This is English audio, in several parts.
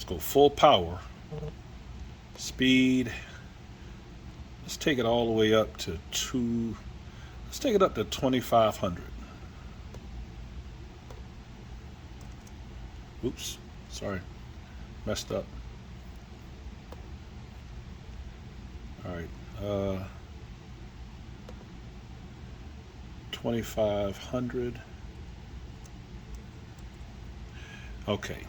Let's go full power. Speed. Let's take it all the way up to let's take it up to 2,500. Oops, sorry, messed up. All right, 2,500. Okay,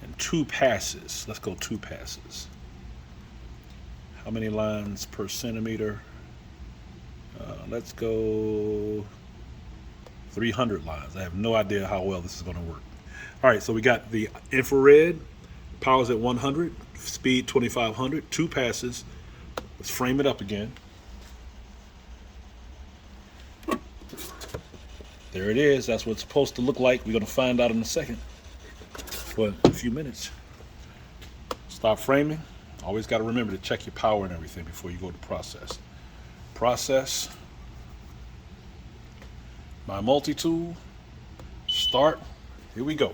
and 2 passes. Let's go 2 passes. How many lines per centimeter? Let's go 300 lines. I have no idea how well this is going to work. All right, so we got the infrared, power's at 100, speed 2,500, 2 passes. Let's frame it up again. There it is. That's what it's supposed to look like. We're going to find out in a second. Well, a few minutes. Stop framing. Always got to remember to check your power and everything before you go to process. Process. My multi-tool. Start. Here we go.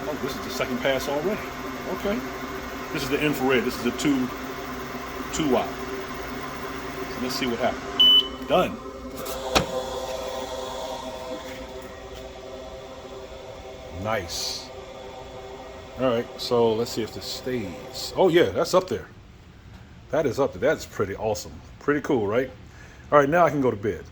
Oh, this is the second pass already. Okay. This is the infrared. This is the 2 watt. So let's see what happens. Done. Nice. All right, so let's see if this stays. Oh yeah, that's up there. That is up there. That's pretty awesome. Pretty cool, right? All right, now I can go to bed.